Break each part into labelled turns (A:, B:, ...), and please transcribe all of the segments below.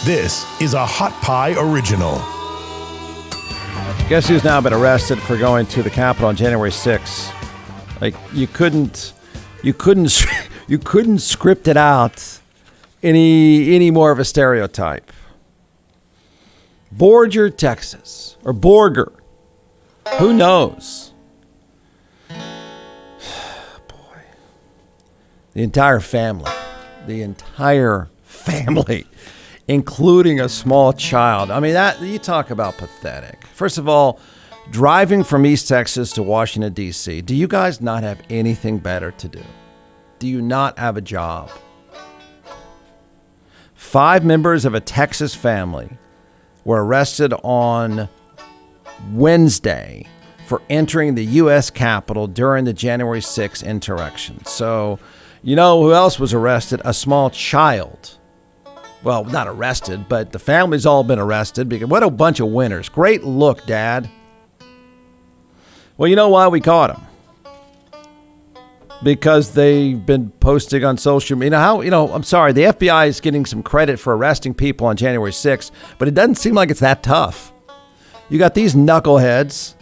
A: This is a Hot Pie Original.
B: Guess who's now been arrested for going to the Capitol on January 6th? Like you couldn't script it out any more of a stereotype. Borger, Texas, or Borger. Who knows? Boy. The entire family, including a small child. I mean, that you talk about pathetic. First of all, driving from East Texas to Washington, D.C., do you guys not have anything better to do? Do you not have a job? 5 members of a Texas family were arrested on Wednesday for entering the U.S. Capitol during the January 6th insurrection. So, you know who else was arrested? A small child. Well, not arrested, but the family's all been arrested. Because what a bunch of winners. Great look, Dad. Well, you know why we caught them? Because they've been posting on social media. I'm sorry, the FBI is getting some credit for arresting people on January 6th, but it doesn't seem like it's that tough. You got these knuckleheads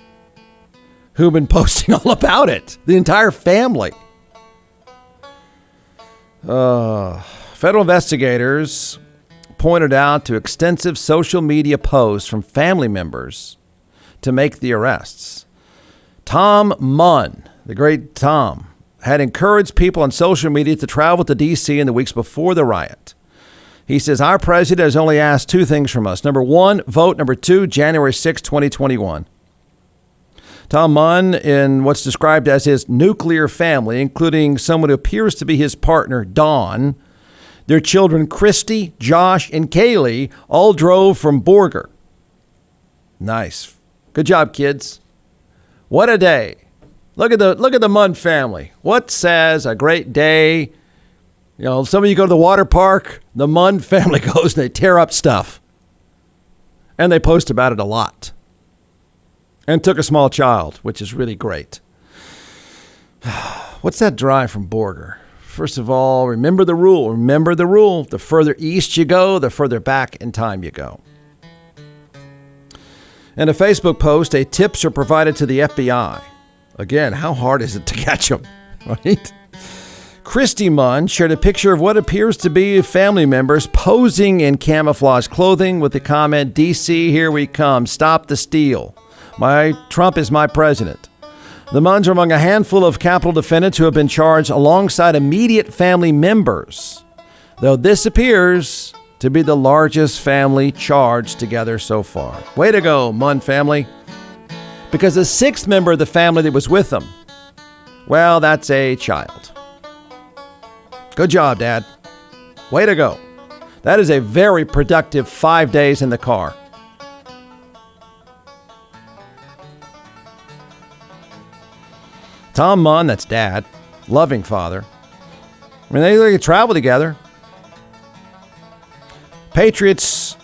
B: who've been posting all about it. The entire family. Federal investigators pointed out to extensive social media posts from family members to make the arrests. Tom Munn, the great Tom, had encouraged people on social media to travel to D.C. in the weeks before the riot. He says, our president has only asked 2 things from us. Number 1, vote. Number 2, January 6, 2021. Tom Munn, in what's described as his nuclear family, including someone who appears to be his partner, Dawn, their children, Christy, Josh, and Kaylee, all drove from Borger. Nice. Good job, kids. What a day. Look at the Munn family. What says a great day? You know, some of you go to the water park. The Munn family goes and they tear up stuff. And they post about it a lot. And took a small child, which is really great. What's that drive from Borger? First of all, remember the rule. Remember the rule. The further east you go, the further back in time you go. In a Facebook post, tips are provided to the FBI. Again, how hard is it to catch them, right? Christy Munn shared a picture of what appears to be family members posing in camouflage clothing with the comment, DC, here we come. Stop the steal. Trump is my president. The Munns are among a handful of Capitol defendants who have been charged alongside immediate family members, though this appears to be the largest family charged together so far. Way to go, Munn family. Because the 6th member of the family that was with them, well, that's a child. Good job, Dad. Way to go. That is a very productive 5 days in the car. Tom Munn, that's Dad, loving father. I mean, they travel together. Patriots,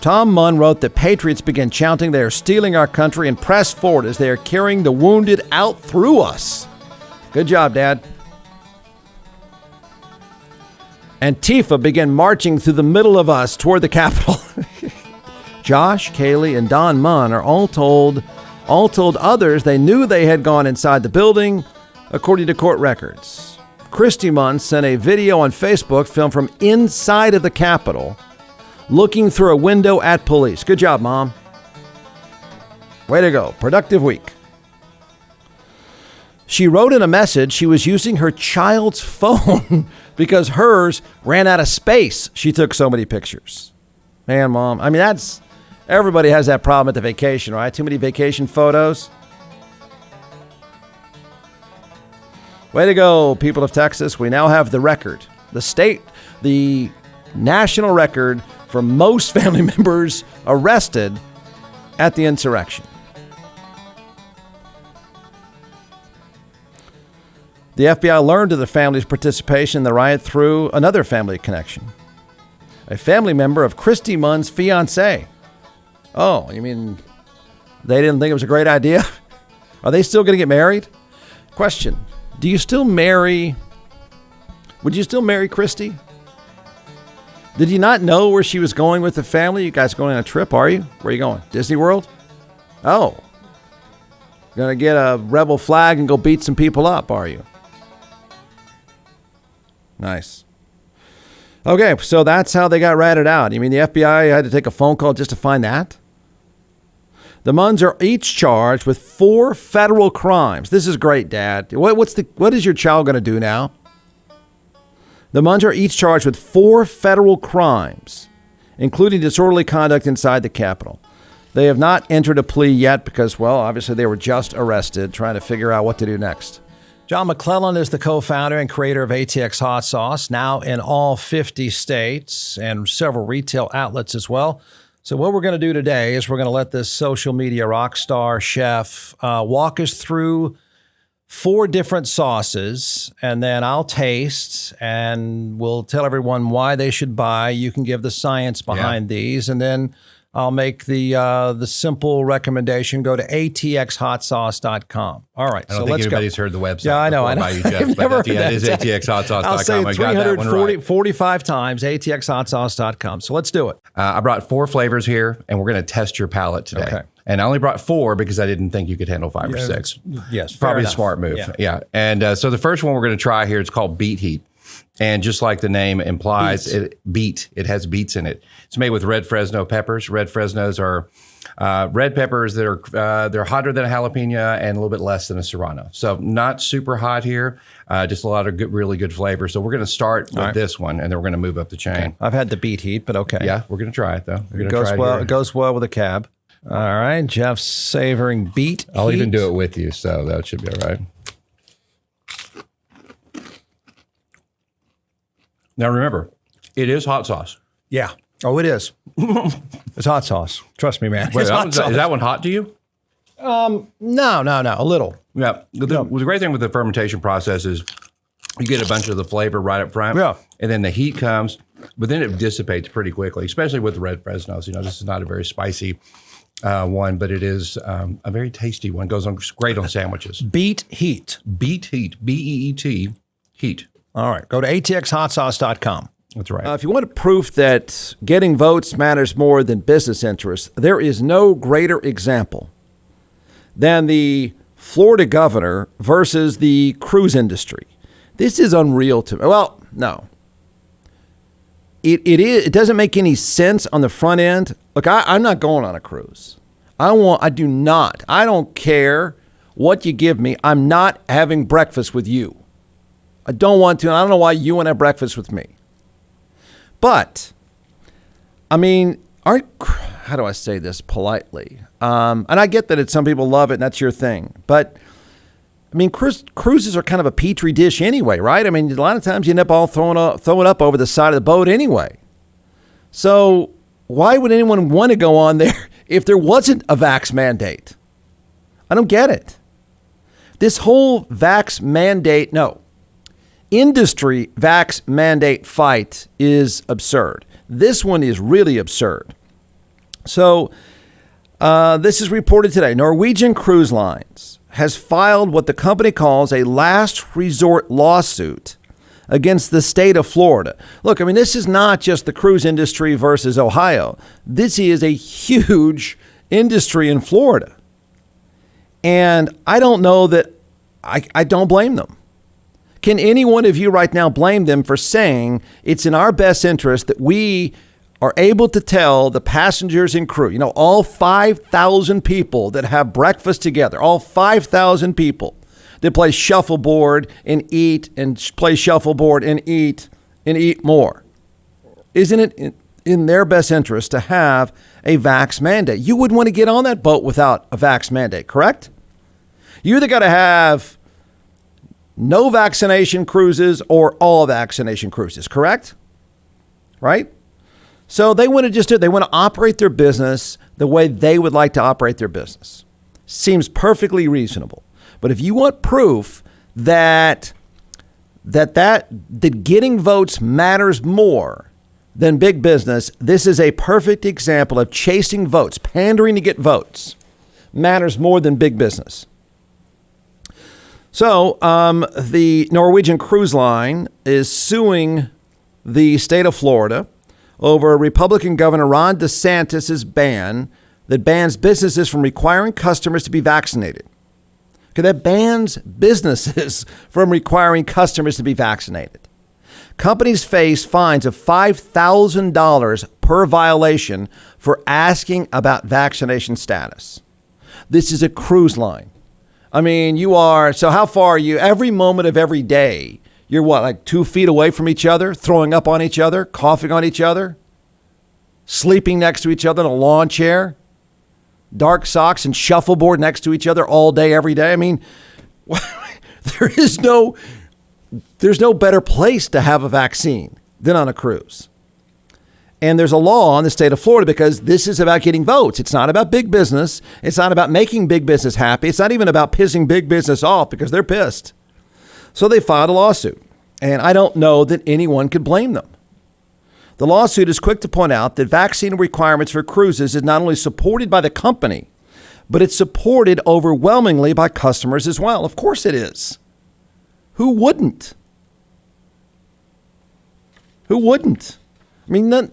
B: Tom Munn wrote that patriots began chanting, they are stealing our country and press forward as they are carrying the wounded out through us. Good job, Dad. Antifa began marching through the middle of us toward the Capitol. Josh, Kaylee, and Don Munn are all told others they knew they had gone inside the building, according to court records. Christy Munn sent a video on Facebook filmed from inside of the Capitol, looking through a window at police. Good job, Mom. Way to go. Productive week. She wrote in a message she was using her child's phone because hers ran out of space. She took so many pictures. Man, Mom. I mean, everybody has that problem at the vacation, right? Too many vacation photos. Way to go, people of Texas. We now have the record. The national record for most family members arrested at the insurrection. The FBI learned of the family's participation in the riot through another family connection. A family member of Christy Munn's fiancé. Oh, you mean they didn't think it was a great idea? Are they still going to get married? Question. Would you still marry Christy? Did you not know where she was going with the family? You guys going on a trip, are you? Where are you going? Disney World? Oh. Gonna get a rebel flag and go beat some people up, are you? Nice. Okay, so that's how they got ratted out. You mean the FBI had to take a phone call just to find that? The Munns are each charged with 4 federal crimes. This is great, Dad. What is your child going to do now? The Munns are each charged with 4 federal crimes, including disorderly conduct inside the Capitol. They have not entered a plea yet because, well, obviously they were just arrested, trying to figure out what to do next. John McClellan is the co-founder and creator of Atx Hot Sauce, now in all 50 states and several retail outlets as well. So what we're going to do today is we're going to let this social media rock star chef walk us through 4 different sauces, and then I'll taste, and we'll tell everyone why they should buy. You can give the science behind these, and then I'll make the simple recommendation. Go to atxhotsauce.com. All right,
C: I don't think
B: let's
C: anybody's
B: go.
C: heard the website.
B: Yeah, I know.
C: By you, Jeff,
B: I've never heard that.
C: it is atxhotsauce.com.
B: I'll say
C: I got that one right.
B: 345 times, atxhotsauce.com. So let's do it.
C: I brought 4 flavors here, and we're going to test your palate today.
B: Okay.
C: And I only brought 4 because I didn't think you could handle 5 or 6.
B: Yes,
C: Probably a smart move. Yeah. And so the first one we're going to try here is called Beet Heat. And just like the name implies, it has beets in it. It's made with red Fresno peppers. Red Fresnos are red peppers that are they're hotter than a jalapeno and a little bit less than a serrano. So not super hot here, just a lot of really good flavor. So we're going to start with this one, and then we're going to move up the chain.
B: Okay. I've had the beet heat, but okay.
C: Yeah, we're going to try it though.
B: It goes well with a cab. All right, Jeff's savoring beet.
C: I'll
B: heat.
C: even do it with you, so that should be all right. Now remember, it is hot sauce.
B: Yeah. Oh, it is. It's hot sauce. Trust me, man.
C: Wait,
B: It's hot sauce.
C: is that one hot to you?
B: No. A little.
C: Yeah. The great thing with the fermentation process is you get a bunch of the flavor right up front.
B: Yeah.
C: And then the heat comes, but then it dissipates pretty quickly, especially with the red Fresnos. You know, this is not a very spicy one, but it is a very tasty one. Goes on great on sandwiches.
B: Beet heat.
C: Beet heat. B-E-E-T. Heat.
B: All right. Go to atxhotsauce.com.
C: That's right.
B: If you want proof that getting votes matters more than business interests, there is no greater example than the Florida governor versus the cruise industry. This is unreal to me. Well, no. It doesn't make any sense on the front end. Look, I'm not going on a cruise. I don't care what you give me. I'm not having breakfast with you. I don't want to, and I don't know why you want to have breakfast with me. But, I mean, how do I say this politely? And I get that some people love it and that's your thing. But, I mean, cruises are kind of a petri dish anyway, right? I mean, a lot of times you end up all throwing up over the side of the boat anyway. So why would anyone want to go on there if there wasn't a vax mandate? I don't get it. This whole vax mandate, industry vax mandate fight is absurd. This one is really absurd. So this is reported today. Norwegian Cruise Lines has filed what the company calls a last resort lawsuit against the state of Florida. Look, I mean, this is not just the cruise industry versus Ohio. This is a huge industry in Florida. And I don't know that I don't blame them. Can any one of you right now blame them for saying it's in our best interest that we are able to tell the passengers and crew, all 5,000 people that have breakfast together, all 5,000 people that play shuffleboard and eat and play shuffleboard and eat more? Isn't it in their best interest to have a vax mandate? You wouldn't want to get on that boat without a vax mandate, correct? You either got to have no vaccination cruises or all vaccination cruises, correct? Right? So they want to operate their business the way they would like to operate their business. Seems perfectly reasonable. But if you want proof that getting votes matters more than big business, this is a perfect example of chasing votes, pandering to get votes matters more than big business. So the Norwegian Cruise Line is suing the state of Florida over Republican Governor Ron DeSantis' ban that bans businesses from requiring customers to be vaccinated. Okay, that bans businesses from requiring customers to be vaccinated. Companies face fines of $5,000 per violation for asking about vaccination status. This is a cruise line. I mean, so how far are you? Every moment of every day, you're what, like 2 feet away from each other, throwing up on each other, coughing on each other, sleeping next to each other in a lawn chair, dark socks and shuffleboard next to each other all day, every day. I mean, there's no better place to have a vaccine than on a cruise. And there's a law in the state of Florida because this is about getting votes. It's not about big business. It's not about making big business happy. It's not even about pissing big business off because they're pissed. So they filed a lawsuit. And I don't know that anyone could blame them. The lawsuit is quick to point out that vaccine requirements for cruises is not only supported by the company, but it's supported overwhelmingly by customers as well. Of course it is. Who wouldn't? Who wouldn't? I mean,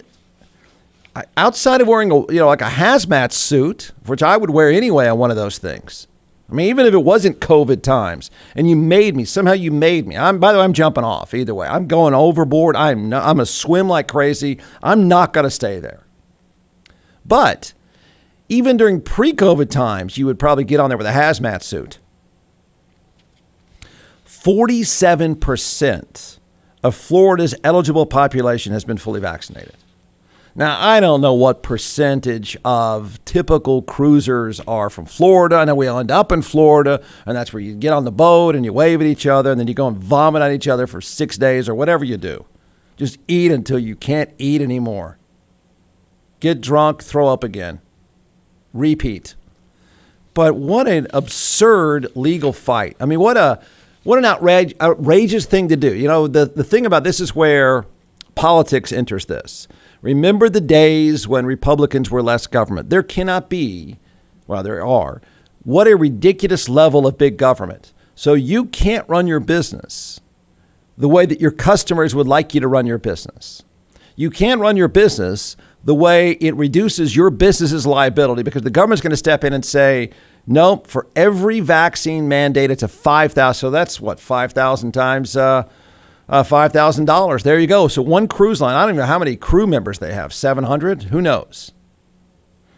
B: outside of wearing like a hazmat suit, which I would wear anyway on one of those things. I mean, even if it wasn't COVID times and somehow you made me. By the way, I'm jumping off either way. I'm going overboard. I'm going to swim like crazy. I'm not going to stay there. But even during pre-COVID times, you would probably get on there with a hazmat suit. 47% of Florida's eligible population has been fully vaccinated. Now, I don't know what percentage of typical cruisers are from Florida. I know we end up in Florida, and that's where you get on the boat and you wave at each other, and then you go and vomit on each other for 6 days or whatever you do. Just eat until you can't eat anymore. Get drunk, throw up again. Repeat. But what an absurd legal fight. I mean, what an outrageous thing to do. You know, the thing about this is where politics enters this. Remember the days when Republicans were less government. There cannot be, well, there are. What a ridiculous level of big government. So you can't run your business the way that your customers would like you to run your business. You can't run your business the way it reduces your business's liability because the government's going to step in and say, no, for every vaccine mandate, it's a $5,000. So that's what, 5,000 times $5,000. There you go. So one cruise line, I don't even know how many crew members they have. 700? Who knows?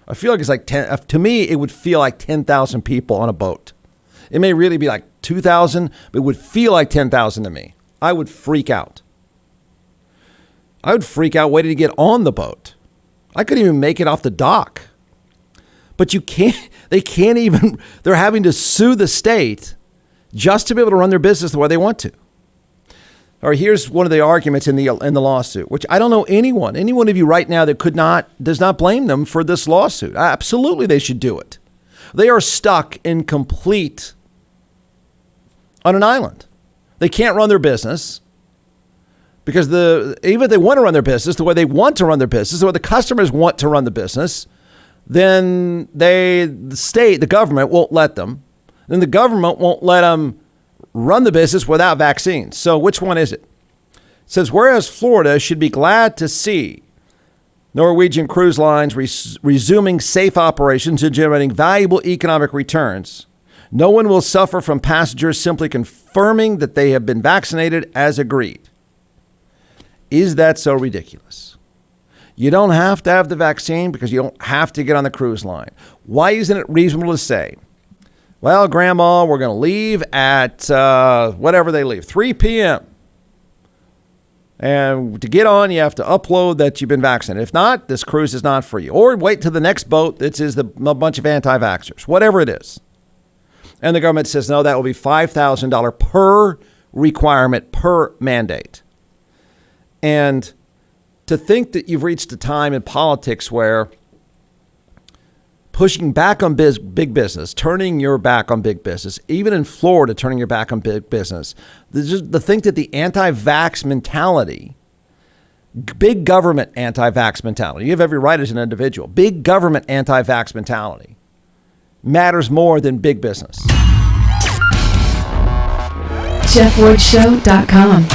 B: I feel like it's like 10. To me, it would feel like 10,000 people on a boat. It may really be like 2,000, but it would feel like 10,000 to me. I would freak out. I would freak out waiting to get on the boat. I couldn't even make it off the dock. But they can't even, they're having to sue the state just to be able to run their business the way they want to. Or here's one of the arguments in the lawsuit, which I don't know any one of you right now that does not blame them for this lawsuit. Absolutely, they should do it. They are stuck on an island. They can't run their business because even if they want to run their business the way they want to run their business, the way the customers want to run the business, then the government won't let them. Then the government won't let them run the business without vaccines. So which one is it? It says, whereas Florida should be glad to see Norwegian Cruise Lines resuming safe operations and generating valuable economic returns, no one will suffer from passengers simply confirming that they have been vaccinated as agreed. Is that so ridiculous? You don't have to have the vaccine because you don't have to get on the cruise line. Why isn't it reasonable to say, well, Grandma, we're going to leave at whatever they leave, 3 p.m. And to get on, you have to upload that you've been vaccinated. If not, this cruise is not for you. Or wait till the next boat that is a bunch of anti-vaxxers, whatever it is. And the government says, no, that will be $5,000 per requirement, per mandate. And to think that you've reached a time in politics where pushing back on big business, turning your back on big business, even in Florida, turning your back on big business, the think that the anti-vax mentality, big government anti-vax mentality, you have every right as an individual, big government anti-vax mentality matters more than big business.
D: JeffWardShow.com